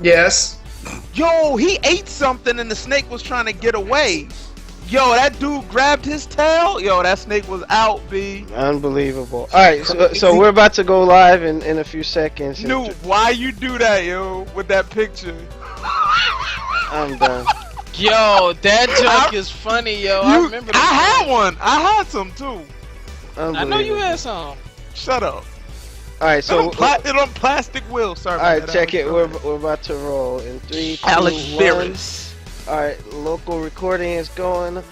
Yes. Yo, he ate something and the snake was trying to get away. Yo, that dude grabbed his tail. Yo, that snake was out, B. Unbelievable. Alright, so we're about to go live in a few seconds. Noob, why you do that, yo, with that picture? I'm done. Yo, that joke is funny, yo. I remember that. I had one. I had some too. I know you had some. Shut up. Alright, so it on plastic wheel. Sorry. Alright, check it. We're about to roll in 3, 2, Alex 1. Ferris. Alright, local recording is going.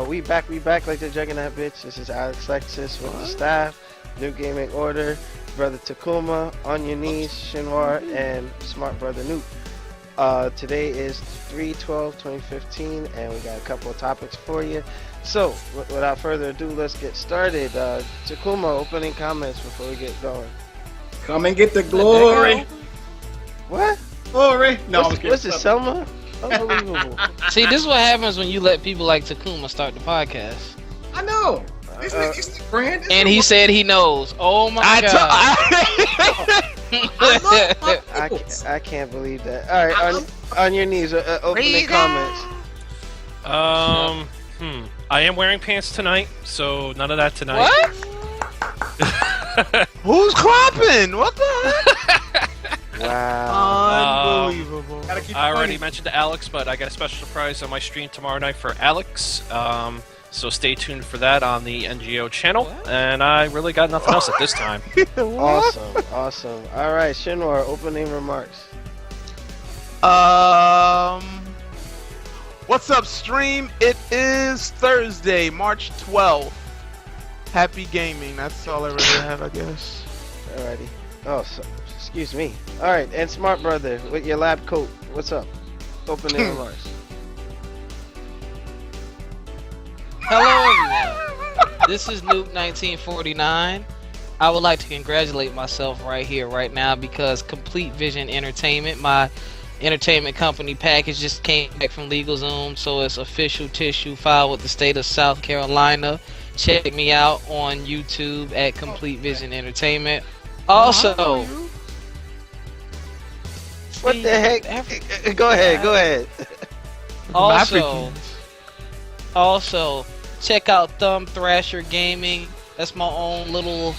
We back like the Juggernaut bitch. This is Alex Lexus with the staff, New Gaming Order, Brother Takuma, On Your Knees, Shinwar, and Smart Brother Nuke. Today is 3/12/2015, and we got a couple of topics for you. So, without further ado, let's get started. Takuma, opening comments before we get going. Come and get the glory. What? Glory. No, what's it, Selma? Unbelievable. See, this is what happens when you let people like Takuma start the podcast. I know. It's the brand. And he said he knows. Oh my god. I can't believe that. All right, on your knees. Opening comments. I am wearing pants tonight, so none of that tonight. What? Who's clapping? What the heck? Wow. Unbelievable. I already mentioned to Alex, but I got a special surprise on my stream tomorrow night for Alex. So stay tuned for that on the NGO channel. What? And I really got nothing else at this time. Awesome. All right, Shinwar, opening remarks. What's up, stream? It is Thursday, March 12th. Happy gaming. That's all I really have, I guess. Alrighty. Excuse me. Alright, and Smart Brother, with your lab coat, what's up? Opening remarks. Hello, everyone. This is Nuke 1949. I would like to congratulate myself right here, right now, because Complete Vision Entertainment, my entertainment company package, just came back from LegalZoom, so it's official tissue filed with the state of South Carolina. Check me out on YouTube at Complete Vision Entertainment. Also, what the heck? Go ahead. Also, check out Thumb Thrasher Gaming. That's my own little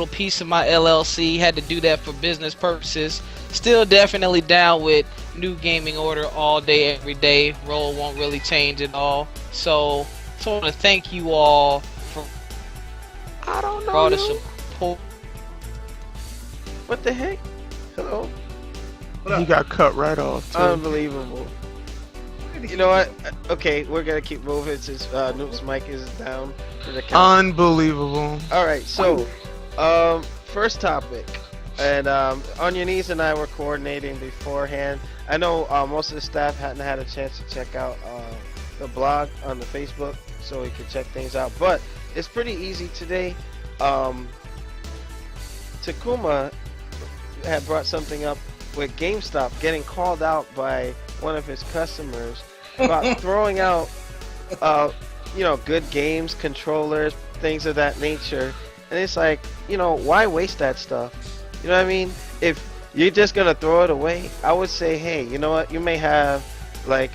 piece of my LLC. Had to do that for business purposes. Still definitely down with New Gaming Order all day, every day. Role won't really change at all. So I want to thank you all for all the support. What the heck? Hello? He got cut right off, too. Unbelievable. You know what? Okay, we're gonna keep moving since Noob's mic is down for the count. Unbelievable. Alright, so, first topic. And On Your Knees and I were coordinating beforehand. I know most of the staff hadn't had a chance to check out the blog on the Facebook, so we could check things out. But it's pretty easy today. Takuma had brought something up with GameStop getting called out by one of his customers about throwing out, good games, controllers, things of that nature. And it's like, why waste that stuff? You know what I mean? If you're just gonna throw it away, I would say, hey, you know what? You may have like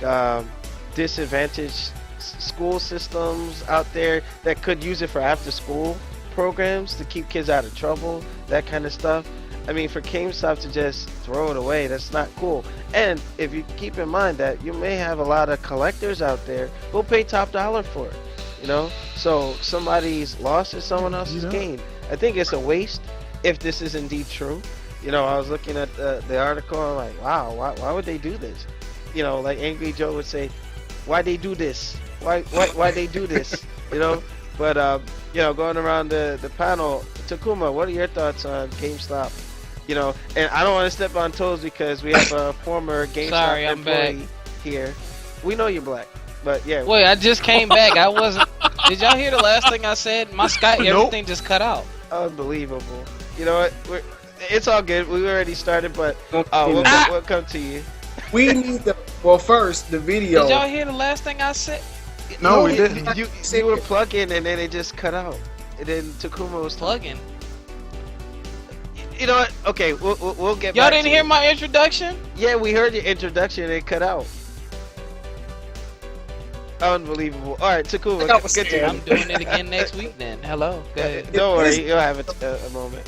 disadvantaged school systems out there that could use it for after-school programs to keep kids out of trouble, that kind of stuff. I mean, for GameStop to just throw it away, that's not cool. And if you keep in mind that you may have a lot of collectors out there who'll pay top dollar for it, So somebody's loss is someone else's gain. I think it's a waste if this is indeed true. I was looking at the article and I'm like, wow, why would they do this? Like Angry Joe would say, why they do this? Why they do this? But going around the panel, Takuma, what are your thoughts on GameStop? And I don't want to step on toes because we have a former GameStop employee here. We know you're black, but yeah. Wait, I just came back. I wasn't. Did y'all hear the last thing I said? My Skype, everything just cut out. Unbelievable. You know what? It's all good. We already started, but we'll come to you. We need first the video. Did y'all hear the last thing I said? No, we didn't. You were plugging and then it just cut out. And then Takuma was plugging. You know what? Okay, we'll get Y'all back didn't to hear you. my introduction? Yeah, we heard your introduction and it cut out. Unbelievable. All right, Takuma, That was continue. I'm doing it again next week then. Hello. Go ahead. Don't worry, you'll have a moment.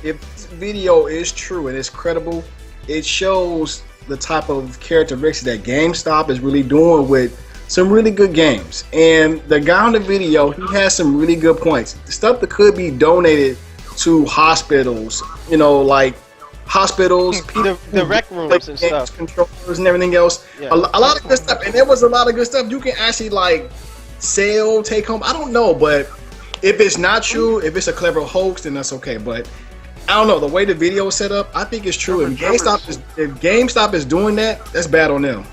If this video is true and it's credible, it shows the type of characteristics that GameStop is really doing with some really good games. And the guy on the video, he has some really good points. Stuff that could be donated to hospitals, you know, like hospitals, The rec rooms and games, stuff. controllers and everything else. Yeah. A lot of good stuff. And there was a lot of good stuff you can actually like sell, take home. I don't know, but if it's not true, if it's a clever hoax, then that's okay. But I don't know, the way the video is set up, I think it's true. If GameStop is doing that, that's bad on them.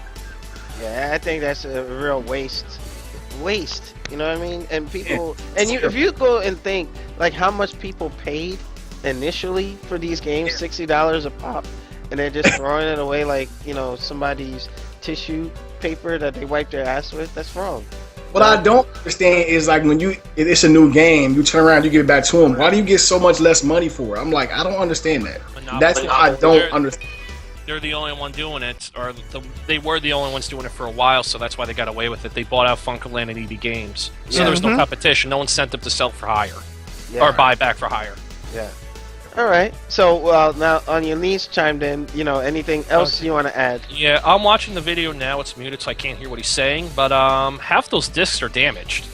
Yeah, I think that's a real waste. You know what I mean? And people, and if you go and think like how much people paid initially for these games, $60 a pop, and they're just throwing it away like, you know, somebody's tissue paper that they wipe their ass with. That's wrong. What I don't understand is like when it's a new game, you turn around, you give it back to them. Why do you get so much less money for it? I'm like, I don't understand that. That's what I don't understand. They're the only one doing it, or they were the only ones doing it for a while, so that's why they got away with it. They bought out Funkoland and EB Games, so there was no competition. No incentive to sell for hire or buy back for hire. Yeah. All right. So now on your niece chimed in. You know, anything else you want to add? Yeah, I'm watching the video now. It's muted, so I can't hear what he's saying. But half those discs are damaged.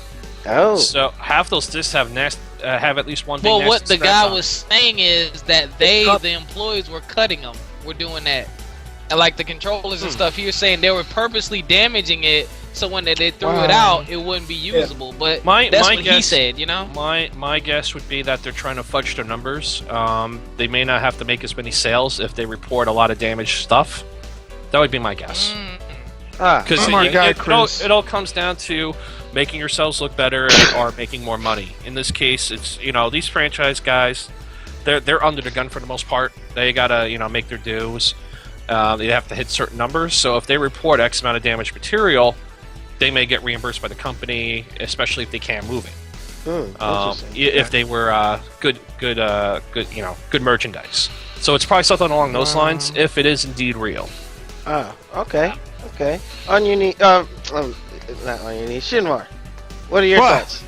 Oh. So half those discs have at least one. Well, what the guy was saying is that the employees were cutting them. We're doing that, and like the controllers and stuff. He was saying they were purposely damaging it, so when they threw it out, it wouldn't be usable. But that's what he said, you know. My guess would be that they're trying to fudge their numbers. They may not have to make as many sales if they report a lot of damaged stuff. That would be my guess. Because it all comes down to making yourselves look better or making more money. In this case, it's these franchise guys. They're under the gun for the most part. They gotta make their dues. They have to hit certain numbers. So if they report X amount of damaged material, they may get reimbursed by the company, especially if they can't move it. If they were good merchandise. So it's probably something along those lines. If it is indeed real. Okay. On your knee, not on your knee, Shinmar. What are your thoughts?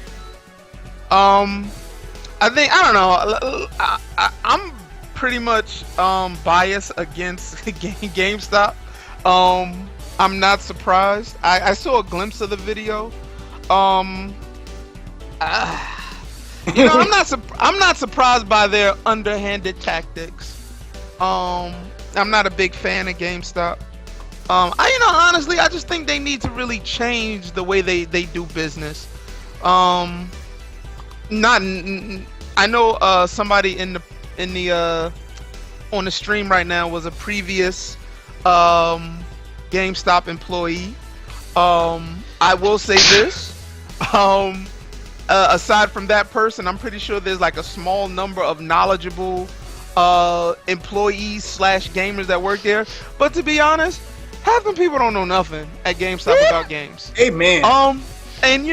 I don't know. I'm pretty much biased against GameStop. I'm not surprised. I saw a glimpse of the video. I'm not surprised by their underhanded tactics. I'm not a big fan of GameStop. Honestly, I just think they need to really change the way they do business. I know somebody in the on the stream right now was a previous GameStop employee. I will say this. Aside from that person, I'm pretty sure there's like a small number of knowledgeable employees / gamers that work there. But to be honest, half the people don't know nothing at GameStop about games. Amen. And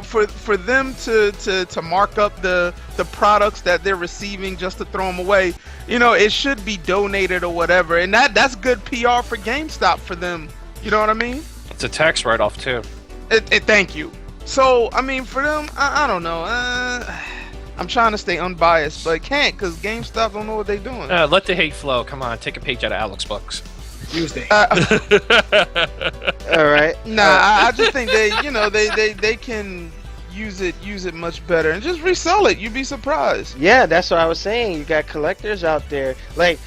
for them to mark up the products that they're receiving just to throw them away, it should be donated or whatever. And that's good PR for GameStop for them. You know what I mean? It's a tax write-off too. Thank you. So I mean, for them, I don't know. I'm trying to stay unbiased, but can't because GameStop don't know what they're doing. Let the hate flow. Come on, take a page out of Alex books. Use the All right. Nah, I just think they can use it much better and just resell it. You'd be surprised. Yeah, that's what I was saying. You got collectors out there, like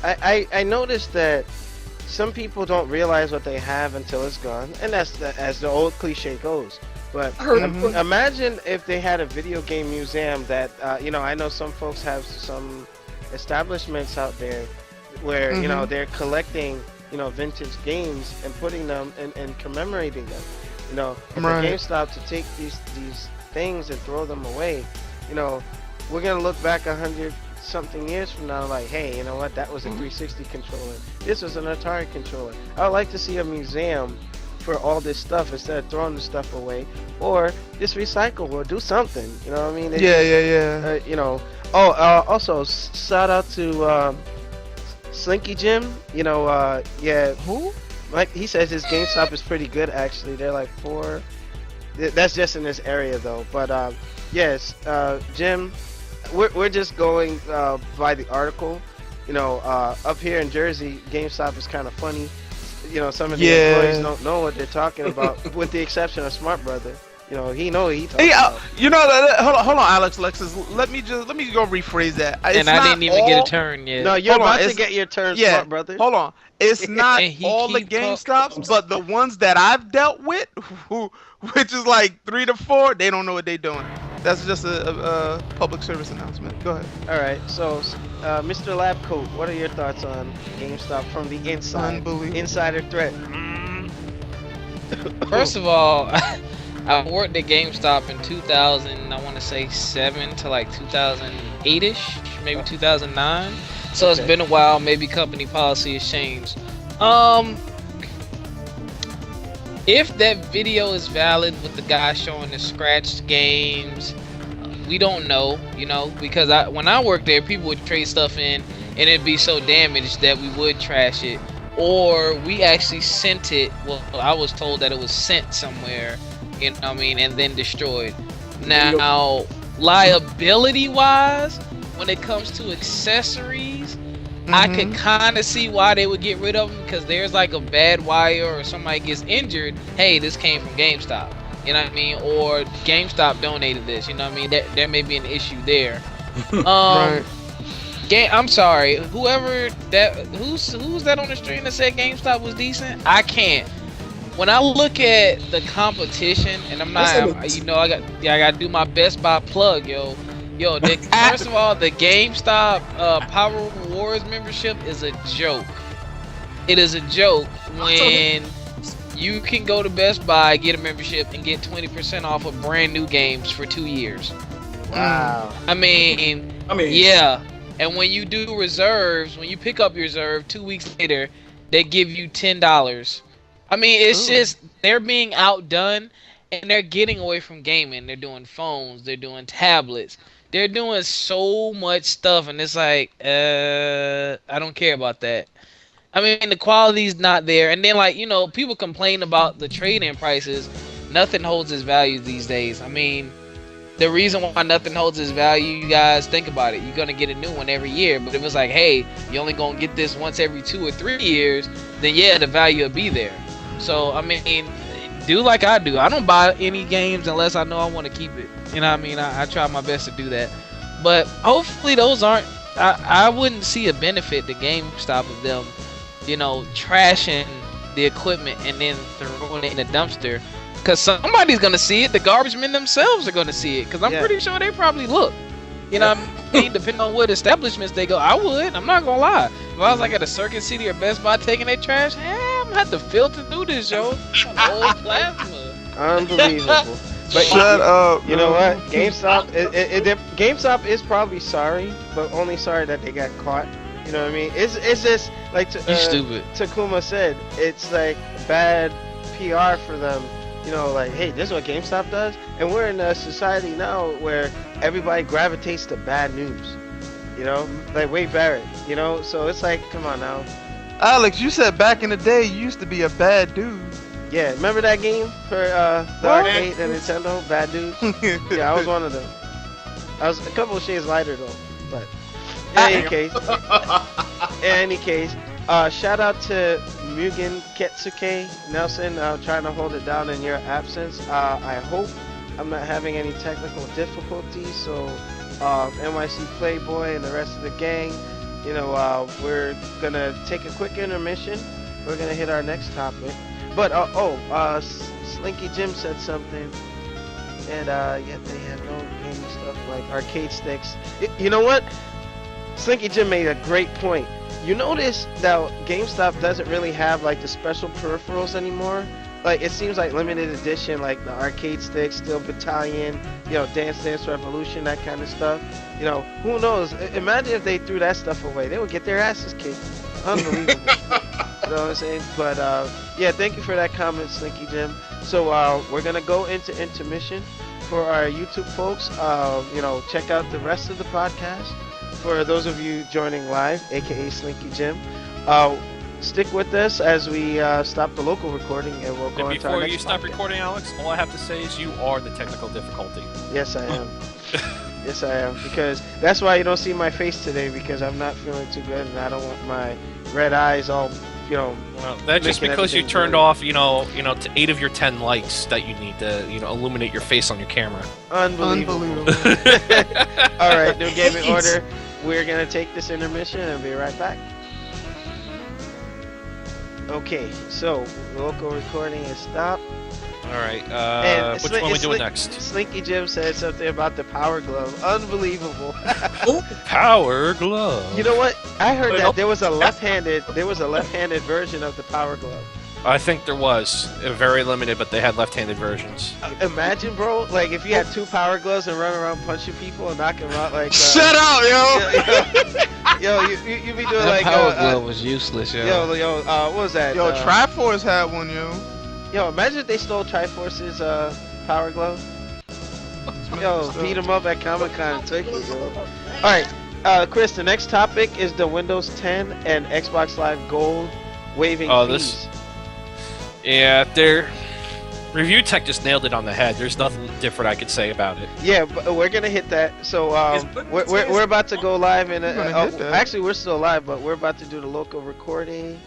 I noticed that some people don't realize what they have until it's gone, and that's as the old cliche goes. But imagine if they had a video game museum that I know some folks have some establishments out there where they're collecting vintage games and putting them and commemorating them. For GameStop to take these things and throw them away, we're gonna look back 100-something years from now like, hey, you know what, that was a 360 controller, this was an Atari controller. I would like to see a museum for all this stuff instead of throwing the stuff away, or just recycle or do something. You know what I mean? Oh, also shout out to Slinky Jim. You know, yeah. Who? Like he says, his GameStop is pretty good actually. They're like 4. That's just in this area though. But yes, Jim, we're just going by the article. You know, up here in Jersey, GameStop is kind of funny. You know, some of the employees don't know what they're talking about, with the exception of Smart Brother. You know, he know what he talking about. You know, hold on, Alex, Lexus. Let me go rephrase that. It's and I didn't even get a turn yet. No, you're about to get your turn, Smart Brother. Hold on. It's not all the GameStops, but the ones that I've dealt with, which is like 3 to 4, they don't know what they're doing. That's just a public service announcement. Go ahead. All right. So, Mr. Labcoat, what are your thoughts on GameStop from the inside? Unbelievable. Insider threat. First of all, I worked at GameStop in 2000, I want to say 7 to like 2008ish, maybe 2009. So it's been a while. Maybe company policy has changed. If that video is valid with the guy showing the scratched games, we don't know, you know, because when I worked there, people would trade stuff in and it'd be so damaged that we would trash it, or we actually sent it. Well, I was told that it was sent somewhere, you know what I mean, and then destroyed. Now, liability wise, when it comes to accessories, I could kind of see why they would get rid of them, because there's like a bad wire or somebody gets injured. Hey, this came from GameStop, you know what I mean? Or GameStop donated this, you know what I mean? There may be an issue there. Right. I'm sorry, who's that on the stream that said GameStop was decent? I can't. When I look at the competition, and I'm not, you know, I got to do my Best Buy plug, yo. First of all, the GameStop Power Rewards membership is a joke. It is a joke when you can go to Best Buy, get a membership, and get 20% off of brand new games for 2 years. Wow. I mean, yeah. And when you do reserves, when you pick up your reserve 2 weeks later, they give you $10. I mean, it's just, they're being outdone, and they're getting away from gaming. They're doing phones, they're doing tablets. They're doing so much stuff, and it's like, I don't care about that. I mean, the quality's not there. And then, like, you know, people complain about the trade-in prices. Nothing holds its value these days. I mean, the reason why nothing holds its value, you guys, think about it. You're going to get a new one every year. But if it's like, hey, you're only going to get this once every 2 or 3 years, then, yeah, the value will be there. So, I mean, do like I do. I don't buy any games unless I know I want to keep it. You know what I mean? I try my best to do that. But hopefully those aren't... I wouldn't see a benefit to GameStop of them, you know, trashing the equipment and then throwing it in the dumpster. Because somebody's going to see it. The garbage men themselves are going to see it. Because I'm pretty sure they probably look. You know what I mean? Depending on what establishments they go. I would. I'm not going to lie. If I was like at a Circuit City or Best Buy taking their trash, I'm going to have to filter through this, yo. Old plasma. Unbelievable. But shut up. You know what? GameStop, GameStop is probably sorry, but only sorry that they got caught. You know what I mean? It's just like you stupid. Takuma said. It's like bad PR for them. You know, like, hey, this is what GameStop does, and we're in a society now where everybody gravitates to bad news. You know, like Wade Barrett. You know, so it's like, come on now. Alex, you said back in the day you used to be a bad dude. Yeah, remember that game for the arcade and Nintendo? Bad Dudes? Yeah, I was one of them. I was a couple of shades lighter though, but in any case, shout out to Mugen Ketsuke Nelson, trying to hold it down in your absence. I hope I'm not having any technical difficulties, so NYC Playboy and the rest of the gang, you know, we're gonna take a quick intermission. We're gonna hit our next topic. But, Slinky Jim said something, and, yeah, they have no gaming stuff like arcade sticks. You know what? Slinky Jim made a great point. You notice that GameStop doesn't really have, like, the special peripherals anymore? Like, it seems like limited edition, like the arcade sticks, Steel Battalion, you know, Dance Dance Revolution, that kind of stuff. You know, who knows? Imagine if they threw that stuff away. They would get their asses kicked. Unbelievable. You know what I'm saying? But, yeah, thank you for that comment, Slinky Jim. So, we're going to go into intermission. for our YouTube folks, check out the rest of the podcast. For those of you joining live, aka Slinky Jim, stick with us as we stop the local recording, and we'll go into our next Before you stop podcast. recording, Alex, all I have to say is you are the technical difficulty. Yes, I am. Yes, I am. Because that's why you don't see my face today, because I'm not feeling too good, and I don't want my red eyes all, Well, that's just because you turned off, to 8 of your 10 lights that you need to, illuminate your face on your camera. Unbelievable. All right, New Gaming Order. We're going to take this intermission and be right back. Okay, so local recording is stopped. All right, which one are we doing next? Slinky Jim said something about the Power Glove. Unbelievable. Power Glove. You know what? I heard that there was a left-handed version of the Power Glove. I think there was. Very limited, but they had left-handed versions. Imagine, bro, like if you had 2 Power Gloves and run around punching people and knocking them out like... Shut up, yo! You be doing that like... Power Glove was useless, yo. What was that? Yo, Triforce had one, yo. Yo, imagine if they stole Triforce's Power Glove. Yo, beat him up at Comic-Con and took it, yo. Alright, Chris, the next topic is the Windows 10 and Xbox Live Gold waiving fees. Yeah, their Review Tech just nailed it on the head. There's nothing different I could say about it. Yeah, but we're gonna hit that. So we're about to go live in. Actually, we're still live, but we're about to do the local recording.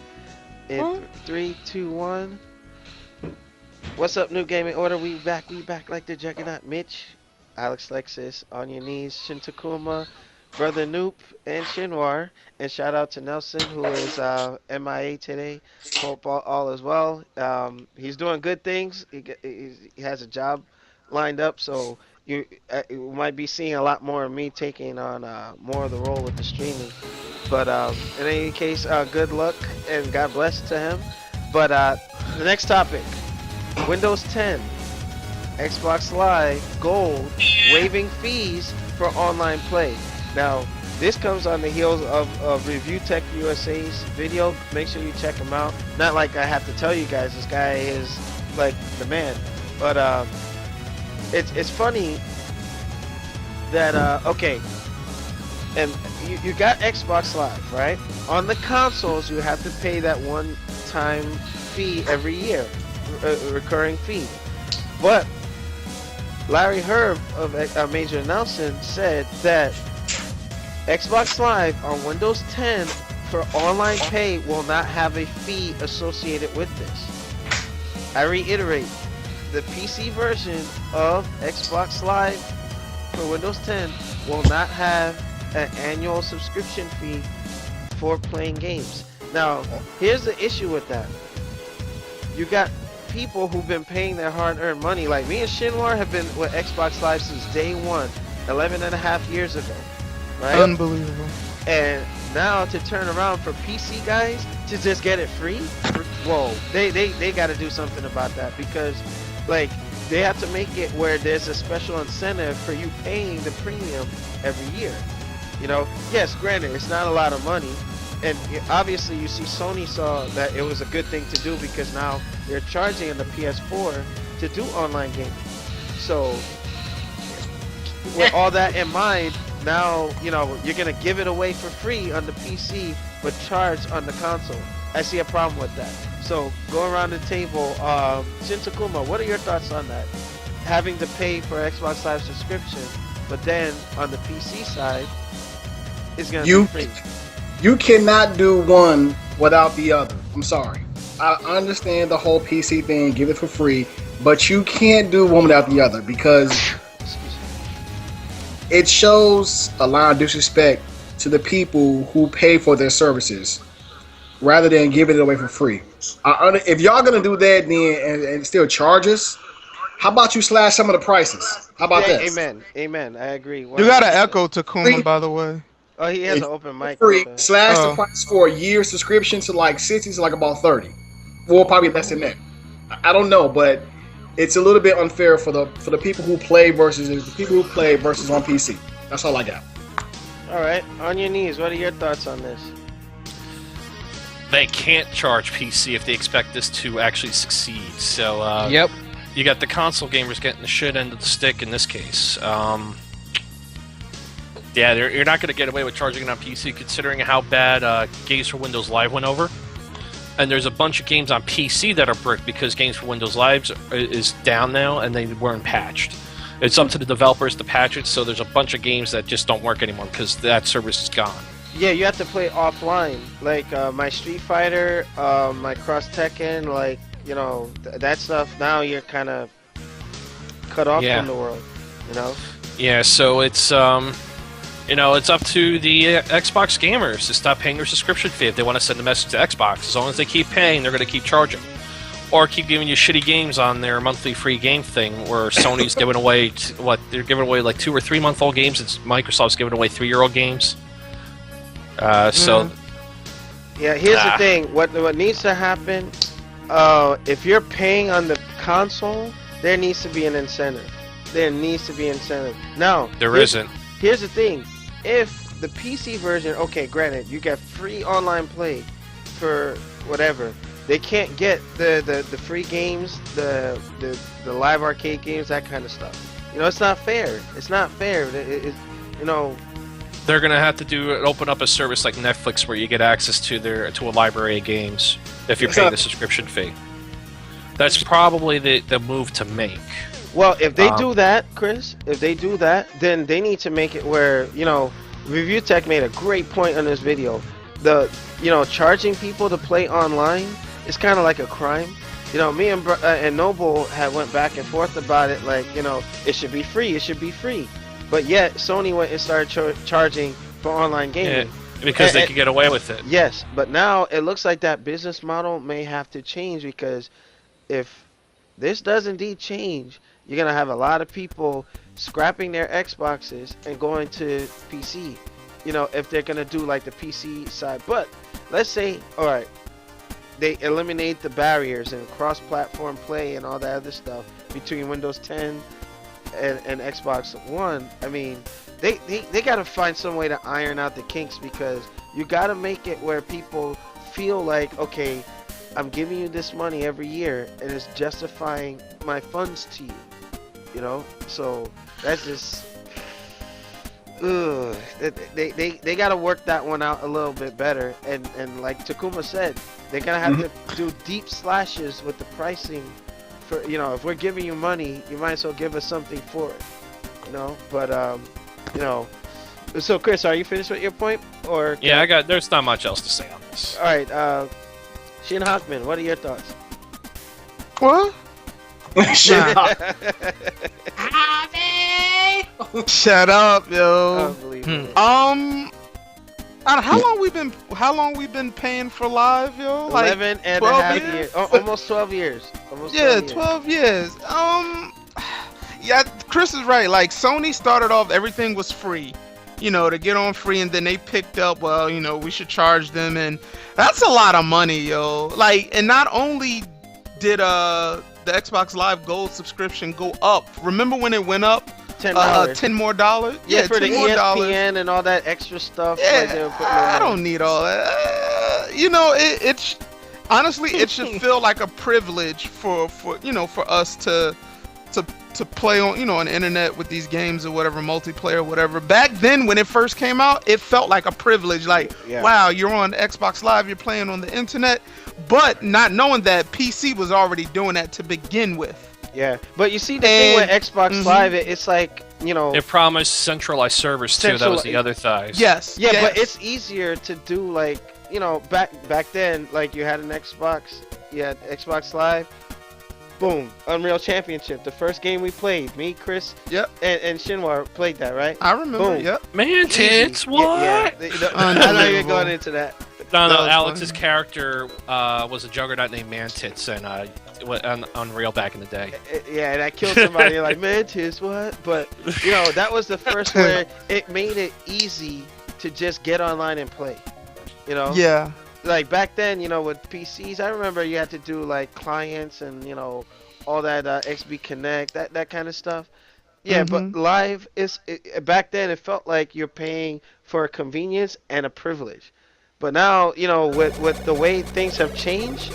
In 3, 2, 1. What's up, New Gaming Order? We back like the Juggernaut. Mitch, Alex Lexus, On Your Knees, Shin Takuma, Brother Noop, and Shinwar. And shout out to Nelson, who is MIA today. Hope all is well. He's doing good things. He has a job lined up, so you might be seeing a lot more of me taking on more of the role with the streaming. But in any case, good luck and God bless to him. But the next topic, Windows 10, Xbox Live Gold waiving fees for online play. Now, this comes on the heels of Review Tech USA's video. Make sure you check him out. Not like I have to tell you guys, this guy is like the man. But it's funny that okay, and you got Xbox Live, right? On the consoles, you have to pay that one-time fee every year, recurring fee. But Larry Herb of Major Nelson said that Xbox Live on Windows 10 for online pay will not have a fee associated with this. I reiterate, the PC version of Xbox Live for Windows 10 will not have an annual subscription fee for playing games. Now, here's the issue with that. You got people who've been paying their hard-earned money, like me and Shinwar have been with Xbox Live since day one, 11 and a half years ago. Right? Unbelievable. And now to turn around for PC guys to just get it free? Whoa, they got to do something about that, because like they have to make it where there's a special incentive for you paying the premium every year. You know, yes, granted, it's not a lot of money, and obviously you see Sony saw that it was a good thing to do, because now they're charging in the PS4 to do online gaming. So with all that in mind, now, you know, you're going to give it away for free on the PC, but charge on the console. I see a problem with that. So, go around the table. Shin Takuma, what are your thoughts on that? Having to pay for Xbox Live subscription, but then on the PC side, it's going to be free. You cannot do one without the other. I'm sorry. I understand the whole PC thing, give it for free, but you can't do one without the other, because it shows a lot of disrespect to the people who pay for their services rather than giving it away for free. If y'all gonna do that then and still charge us, how about you slash some of the prices? How about that? Amen. I agree. You got an echo, Takuma, by the way. Oh, he has an open mic. Free. Slash the price for a year subscription to like 60 to like about 30. Well, probably less than that. I don't know, but it's a little bit unfair for the people who play versus on PC. That's all I got. All right, On Your Knees, what are your thoughts on this? They can't charge PC if they expect this to actually succeed. So Yep. you got the console gamers getting the shit end of the stick in this case. Yeah, you're not going to get away with charging it on PC, considering how bad Games for Windows Live went over. And there's a bunch of games on PC that are bricked because Games for Windows Live is down now, and they weren't patched. It's up to the developers to patch it, so there's a bunch of games that just don't work anymore because that service is gone. Yeah, you have to play offline. Like my Street Fighter, my Cross Tekken, like, you know, that stuff. Now you're kind of cut off from the world, you know? Yeah, so it's, you know, it's up to the Xbox gamers to stop paying their subscription fee if they want to send a message to Xbox. As long as they keep paying, they're going to keep charging. Or keep giving you shitty games on their monthly free game thing, where Sony's giving away, they're giving away like 2 or 3 month old games, and Microsoft's giving away 3-year-old games. So... Yeah, here's the thing. What needs to happen, if you're paying on the console, there needs to be an incentive. There needs to be incentive. Now, there isn't. Here's the thing. If the PC version, okay, granted, you get free online play for whatever. They can't get the free games, the live arcade games, that kind of stuff. You know, it's not fair. It's not fair. You know... They're gonna have to open up a service like Netflix where you get access to a library of games if you're paying the subscription fee. That's probably the move to make. Well, if they do that, Chris, if they do that, then they need to make it where, you know, Review Tech made a great point on this video. Charging people to play online is kind of like a crime. You know, me and Noble went back and forth about it, like, you know, it should be free, it should be free. But yet, Sony went and started charging for online gaming. Yeah, because they could get away with it. Yes, but now it looks like that business model may have to change, because if this does indeed change, you're going to have a lot of people scrapping their Xboxes and going to PC. You know, if they're going to do like the PC side. But let's say, all right, they eliminate the barriers and cross-platform play and all that other stuff between Windows 10 and Xbox One. I mean, they got to find some way to iron out the kinks, because you got to make it where people feel like, okay, I'm giving you this money every year and it's justifying my funds to you. You know, so that's just, they got to work that one out a little bit better. And like Takuma said, they're gonna have to do deep slashes with the pricing. For, you know, if we're giving you money, you might as well give us something for it. You know, but you know. So Chris, are you finished with your point? Or yeah, there's not much else to say on this. All right, Shin Hockman, what are your thoughts? What? Shut up. Shut up, yo. How long we been paying for live, yo? 11 like and a half years. Oh, almost 12 years. Almost 12 years. Yeah, Chris is right. Like, Sony started off, everything was free, you know, to get on free, and then they picked up, well, you know, we should charge them, and that's a lot of money, yo. Like, and not only did the Xbox Live Gold subscription go up. Remember when it went up? $10 more dollars? Yeah, for the ESPN and all that extra stuff. Yeah, I don't need all that. You know, it's honestly, it should feel like a privilege for us to play on, you know, on the internet with these games or whatever, multiplayer or whatever. Back then, when it first came out, it felt like a privilege. Like, wow, you're on Xbox Live, you're playing on the internet, but not knowing that PC was already doing that to begin with. Yeah, but you see, the thing with Xbox Live, it's like, you know, it promised centralized servers too. That was the other side. Yes. Yeah, but it's easier to do, like, you know, back then, like, you had an Xbox, you had Xbox Live. Boom, Unreal Championship. The first game we played, me, Chris, and Shinwar played that, right? I remember. Boom. Yep. Man, tits, what? Yeah. I'm not even going into that. No, Alex's character was a juggernaut named Mantits, and on Unreal back in the day. Yeah, and I killed somebody like, Mantits, what? But, you know, that was the first where it made it easy to just get online and play. You know? Yeah. Like, back then, you know, with PCs, I remember you had to do, like, clients and, you know, all that XB Connect, that kind of stuff. Yeah, but live back then, it felt like you're paying for a convenience and a privilege. But now, you know, with the way things have changed,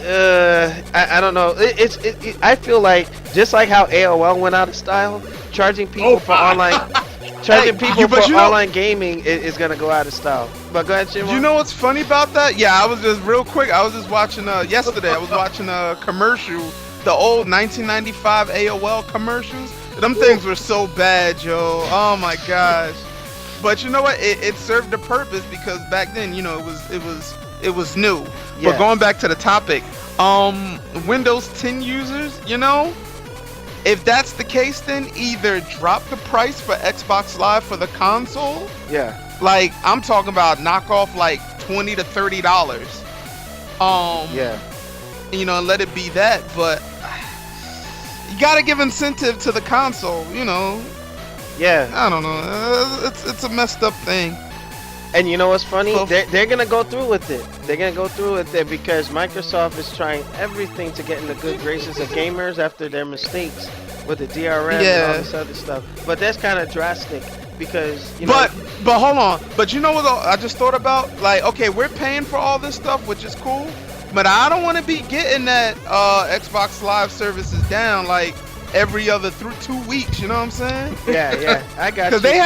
I don't know. I feel like just like how AOL went out of style, charging people for online. Charging people for online gaming is gonna go out of style. But go ahead, Jim. You know what's funny about that? Yeah, I was just real quick. I was just watching yesterday. I was watching a commercial, the old 1995 AOL commercials. Them things were so bad, yo. Oh my gosh. But you know what? It served a purpose because back then, you know, it was new. Yeah. But going back to the topic, Windows 10 users, you know. If that's the case, then either drop the price for Xbox Live for the console. Yeah. Like I'm talking about knock off like $20 to $30. Yeah. You know, and let it be that. But you gotta give incentive to the console. You know. Yeah. I don't know. It's a messed up thing. And you know what's funny? They're gonna go through with it. They're gonna go through with it because Microsoft is trying everything to get in the good graces of gamers after their mistakes with the DRM and all this other stuff. But that's kind of drastic because you know. But hold on. But you know what I just thought about? Like, okay, we're paying for all this stuff, which is cool. But I don't want to be getting that Xbox Live services down like every other 2 weeks. You know what I'm saying? Yeah, I got you. Because they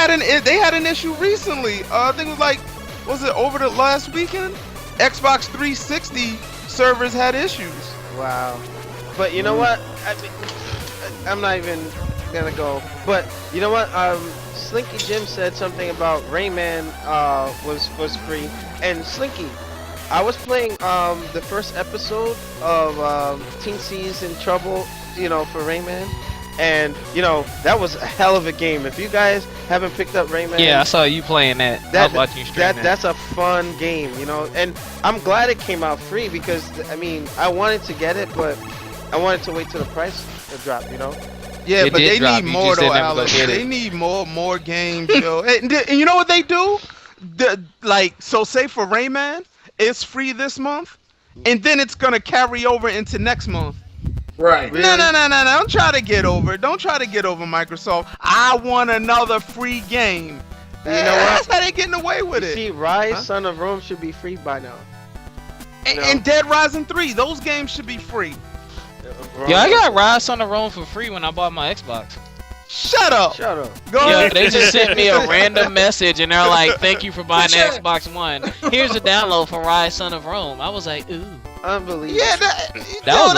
had an issue recently. I think it was like, was it over the last weekend? Xbox 360 servers had issues. Wow. But you know what? I'm not even gonna go. But you know what? Slinky Jim said something about Rayman was free. And Slinky, I was playing the first episode of Teensies in Trouble, you know, for Rayman. And, you know, that was a hell of a game. If you guys haven't picked up Rayman... Yeah, I saw you playing that. I was watching you stream that. That's a fun game, you know. And I'm glad it came out free because, I mean, I wanted to get it, but I wanted to wait till the price drop, you know. Yeah, but they need more though, Alex. They need more games, yo. And you know what they do? So say for Rayman, it's free this month, and then it's gonna carry over into next month. Right. Really? No. Don't try to get over. Don't try to get over Microsoft. I want another free game. You know what? That's how they getting away with it. See, Rise, Son of Rome should be free by now. And Dead Rising 3, those games should be free. Yeah, I got Rise on the Roam for free when I bought my Xbox. Shut up. Go yeah, they just sent me a random message and they're like, "Thank you for buying the Xbox One. Here's a download for Rise Son of Rome." I was like, "Ooh." Unbelievable. Yeah, that was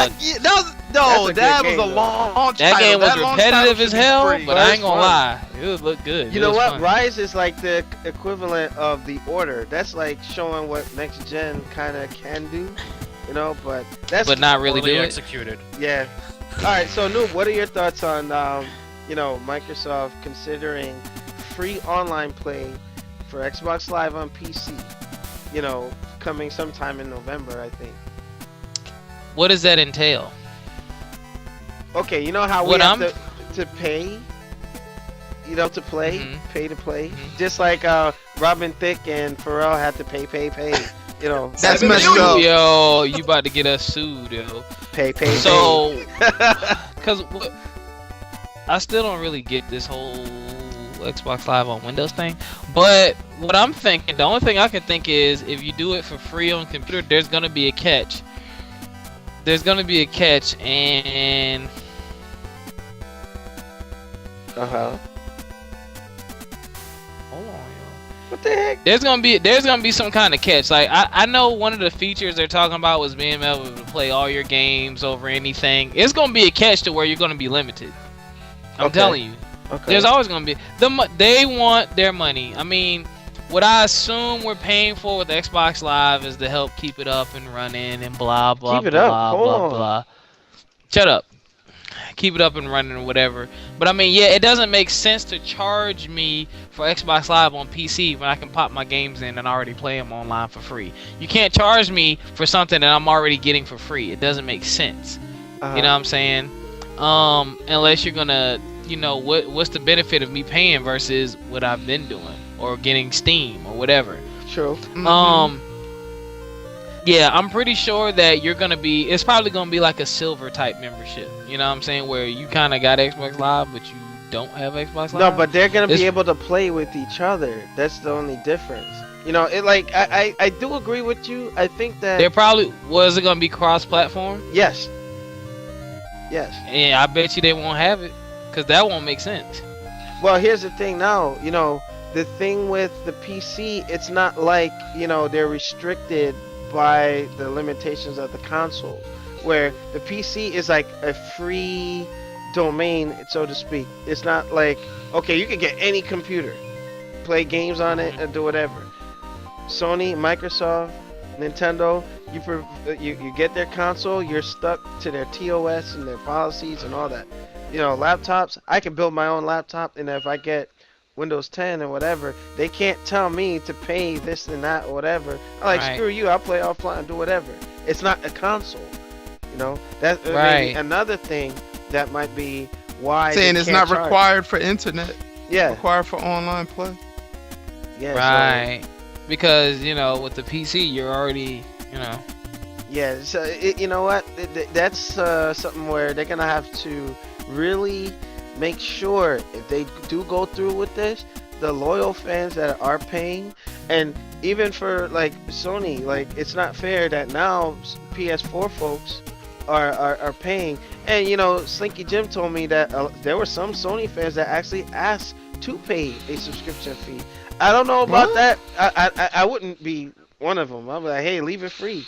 a launch. That game was repetitive as hell, but I ain't gonna lie, it would look good. You know what? Fun. Rise is like the equivalent of The Order. That's like showing what next gen kind of can do. You know, but not really do executed. Yeah. All right. So, Noob, what are your thoughts on you know, Microsoft considering free online play for Xbox Live on PC? You know, coming sometime in November, I think. What does that entail? Okay, you know how we have to pay, you know, to play, pay to play, just like Robin Thicke and Pharrell had to pay. You know, that's messed up. Yo, you about to get us sued, yo. Pay. So, because I still don't really get this whole Xbox Live on Windows thing. But what I'm thinking, the only thing I can think is if you do it for free on computer, there's gonna be a catch. And hold on, yo. What the heck? There's gonna be some kind of catch. Like I know one of the features they're talking about was being able to play all your games over anything. It's gonna be a catch to where you're gonna be limited. I'm telling you. Okay. There's always gonna be they want their money. I mean, what I assume we're paying for with Xbox Live is to help keep it up and running and blah blah blah. Shut up. Keep it up and running or whatever. But I mean, yeah, it doesn't make sense to charge me for Xbox Live on PC when I can pop my games in and already play them online for free. You can't charge me for something that I'm already getting for free. It doesn't make sense. You know what I'm saying? Unless you're gonna, you know, what's the benefit of me paying versus what I've been doing or getting Steam or whatever. True. Yeah, I'm pretty sure that it's probably gonna be like a silver type membership. You know what I'm saying? Where you kind of got Xbox Live, but you don't have Xbox Live. No, but they're gonna be able to play with each other. That's the only difference. You know, it like I do agree with you. I think that There probably was it gonna be cross-platform. yes, yes. Yeah, I bet you they won't have it, cause that won't make sense. Well, here's the thing now. You know, the thing with the PC, it's not like, you know, they're restricted by the limitations of the console, where the PC is like a free domain, so to speak. It's not like, okay, you can get any computer, play games on it, and do whatever. Sony, Microsoft, Nintendo, you get their console, you're stuck to their TOS and their policies and all that. You know, laptops, I can build my own laptop, and if I get Windows 10 or whatever, they can't tell me to pay this and that or whatever. I'm like, Right. screw you, I'll play offline and do whatever. It's not a console. You know, that's Right. another thing that might be why Saying they it's can't not charge. required for internet. Yeah, Required for online play. yeah, Right. Because, you know, with the PC, you're already, you know. Yeah, so you know what? That's something where they're gonna have to really make sure if they do go through with this, the loyal fans that are paying, and even for like Sony, like it's not fair that now PS4 folks are paying. And you know, Slinky Jim told me that there were some Sony fans that actually asked to pay a subscription fee. I don't know about What? that. I wouldn't be one of them. I'm like, hey, leave it free.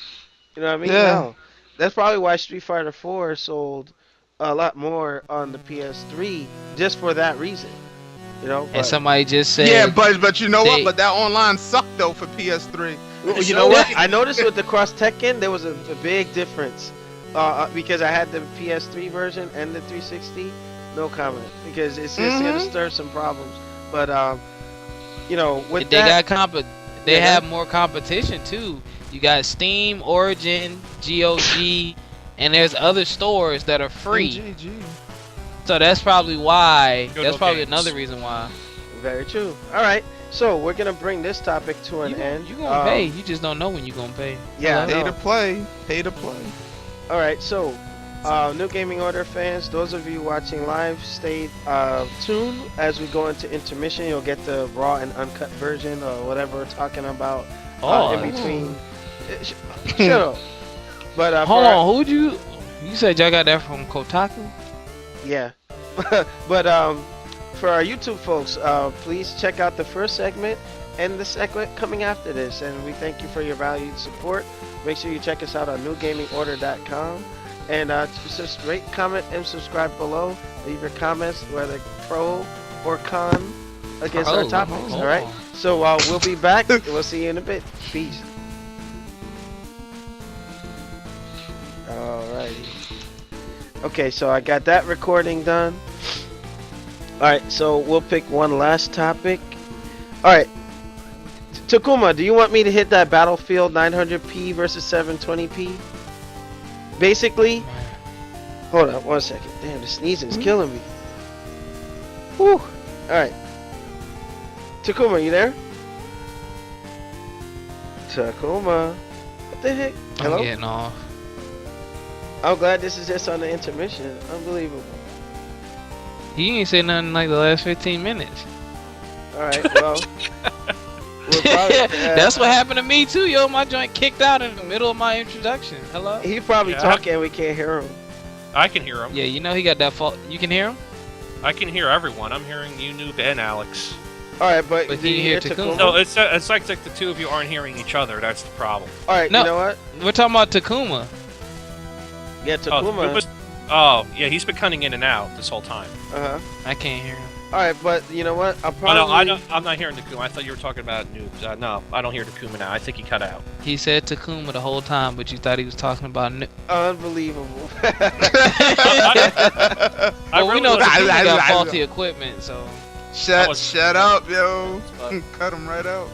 You know what I mean? Yeah. No. That's probably why Street Fighter 4 sold a lot more on the PS3 just for that reason. You know? And But, somebody just said, Yeah, but you know what? they- But that online sucked though for PS3. you know what? I noticed with the Cross Tekken, there was a big difference. Because I had the PS3 version and the 360. No comment. Because it's just going to stir some problems. But, you know, with they that... they Yeah, have more competition too. You got Steam, Origin, GOG, and there's other stores that are free. GG. So that's probably why. Good That's old probably games. another reason why. Very true. All right. So we're going to bring this topic to an end. You gonna pay. You just don't know when you gonna pay. Yeah, I Pay know. to play. Pay to play. All right, so New Gaming Order fans, those of you watching live, stay tuned as we go into intermission. You'll get the raw and uncut version or whatever we're talking about in between. Shut up. But Hold on, who'd you? You said y'all got that from Kotaku? Yeah. But for our YouTube folks, please check out the first segment and the segment coming after this. And we thank you for your valued support. Make sure you check us out on newgamingorder.com. And just rate, comment, and subscribe below. Leave your comments, whether pro or con, against our topics. All right? So we'll be back. We'll see you in a bit. Peace. Alrighty. Okay, so I got that recording done. Alright, so we'll pick one last topic. Alright. Takuma, do you want me to hit that Battlefield 900p versus 720p? Basically, hold on 1 second. Damn, the sneezing is killing me. Whew. Alright. Takuma, you there? Takuma. What the heck? Hello? I'm getting off. I'm glad this is just on the intermission. Unbelievable. He ain't said nothing like the last 15 minutes. Alright, well. we'll probably, That's what happened to me too, yo. My joint kicked out in the middle of my introduction. Hello? He's probably talking and we can't hear him. I can hear him. Yeah, you know he got that fault. You can hear him? I can hear everyone. I'm hearing you, Noob, and Alex. Alright, but But do you you hear hear Takuma? Takuma? No, it's like the two of you aren't hearing each other. That's the problem. Alright, No. you know what? We're talking about Takuma. Yeah, Takuma. He's been cutting in and out this whole time. Uh-huh. I can't hear him. Alright, but you know what? I'll Oh, probably... no, I'm not hearing Takuma. I thought you were talking about Noobs. No, I don't hear Takuma now. I think he cut out. He said Takuma the whole time, but you thought he was talking about. Unbelievable. Well, we know really Takuma got faulty equipment, so. Shut up, yo. Cut him right out.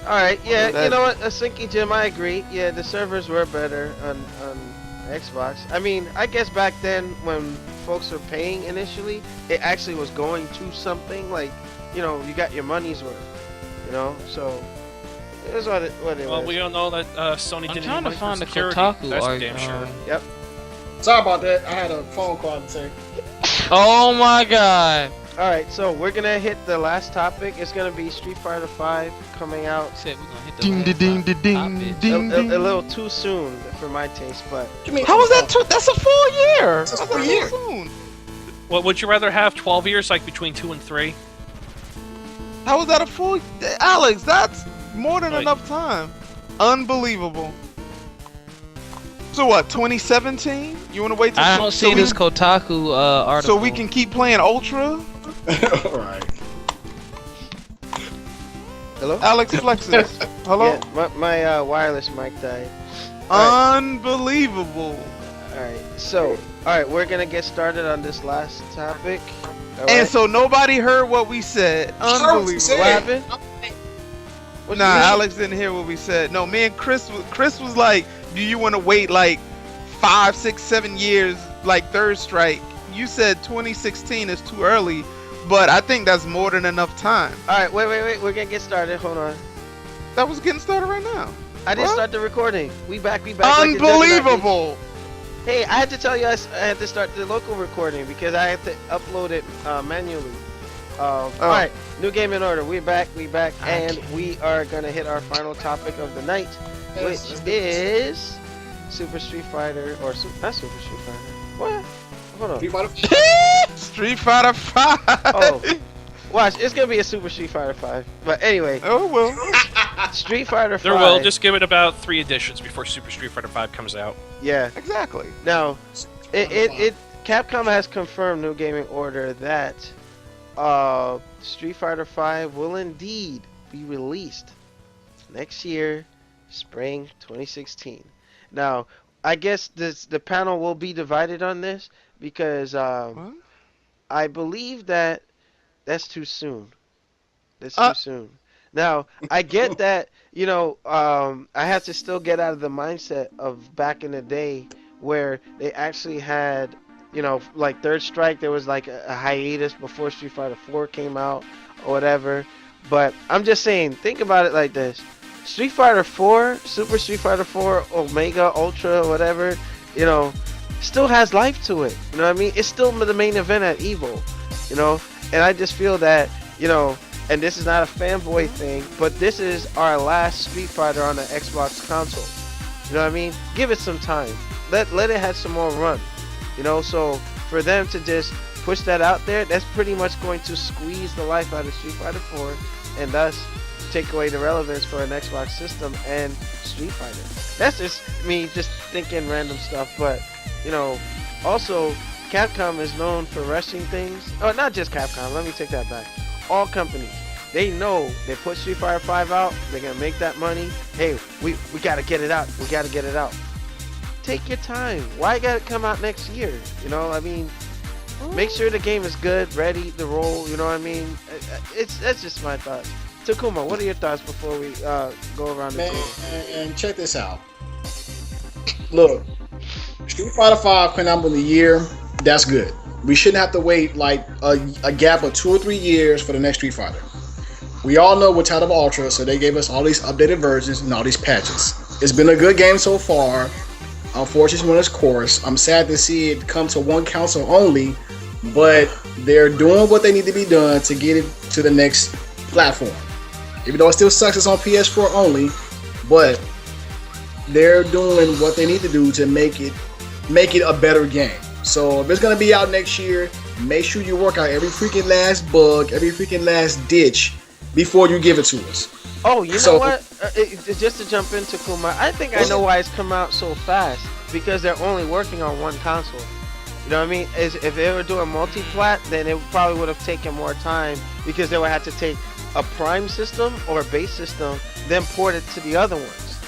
Alright, yeah, you know what? Sinky Jim, I agree. Yeah, the servers were better on Xbox. I mean, I guess back then when folks were paying initially, it actually was going to something like, you know, you got your money's worth. You know, so it was what it Well, was. we all know that Sony I'm didn't trying to need find the security. Kotaku That's article. damn sure. Yep. Sorry about that. I had a phone call to take. Oh my god. All right, so we're gonna hit the last topic. It's gonna be Street Fighter V coming out. Said we're gonna hit the Ding, last ding, topic. ding, ding, A little too soon for my taste, but How was that? That's a full year. That's a full year. Soon. What would you rather have? 12 years, like between 2 and 3? How was that a full? Alex, that's more than Like- enough time. Unbelievable. So what? 2017? You want to wait till I don't see this Kotaku article. so we can keep playing Ultra? All right. hello. Alex flexes. Hello. Yeah, my wireless mic died. Unbelievable. All right, so we're gonna get started on this last topic. All And right? so nobody heard what we said. Unbelievable. What happened? What Nah, you mean? Alex didn't hear what we said. No, me and Chris was like, do you want to wait like 5, 6, 7 years like Third Strike? You said 2016 is too early, but I think that's more than enough time. All right, wait. We're gonna get started. Hold on. That was getting started right now. I didn't What? start the recording. We back. Like the Juggernaut Unbelievable. did. Hey, I had to tell you I had to start the local recording because I had to upload it manually. All right, New Game in Order. We're back, and we are gonna hit our final topic of the night, which is Super Street Fighter, or not Super Street Fighter. What? Hold on. Street Fighter 5. Oh, watch. It's gonna be a Super Street Fighter 5. But anyway, Oh well. Street Fighter 5. There will. Just give it about 3 editions before Super Street Fighter 5 comes out. Yeah. Exactly. Now, Capcom has confirmed New Gaming Order that Street Fighter V will indeed be released next year, spring 2016. Now, I guess the panel will be divided on this because I believe that's too soon. That's too soon. Now, I get that, I have to still get out of the mindset of back in the day where they actually had, like Third Strike, there was like a hiatus before Street Fighter 4 came out or whatever. But I'm just saying, think about it like this. Street Fighter 4, Super Street Fighter 4, Omega, Ultra, whatever, still has life to it. You know what I mean? It's still the main event at EVO, And I just feel that, and this is not a fanboy thing, but this is our last Street Fighter on the Xbox console. You know what I mean? Give it some time. Let it have some more run. So for them to just push that out there, that's pretty much going to squeeze the life out of Street Fighter 4 and thus take away the relevance for an Xbox system and Street Fighter. That's just me just thinking random stuff, but also Capcom is known for rushing things. Oh, not just Capcom, let me take that back. All companies, they know they put Street Fighter 5 out, they're gonna make that money. Hey, we gotta get it out. We gotta get it out. Take your time. Why gotta come out next year? Make sure the game is good, ready to roll. You know what I mean? That's just my thoughts. Takuma, what are your thoughts before we go around the table? And check this out. Look, Street Fighter 5 coming out in the year. That's good. We shouldn't have to wait like a gap of 2 or 3 years for the next Street Fighter. We all know we're tired of Ultra, so they gave us all these updated versions and all these patches. It's been a good game so far. Unfortunately, when it's course, I'm sad to see it come to one console only, but they're doing what they need to be done to get it to the next platform. Even though it still sucks, it's on PS4 only, but they're doing what they need to do to make it a better game. So if it's gonna be out next year, make sure you work out every freaking last bug, every freaking last ditch before you give it to us. Oh, you know what? Just to jump into Kuma, I think I know why it's come out so fast. Because they're only working on one console. You know what I mean? If they were doing multi-plat, then it probably would have taken more time because they would have to take a prime system or a base system, then port it to the other ones.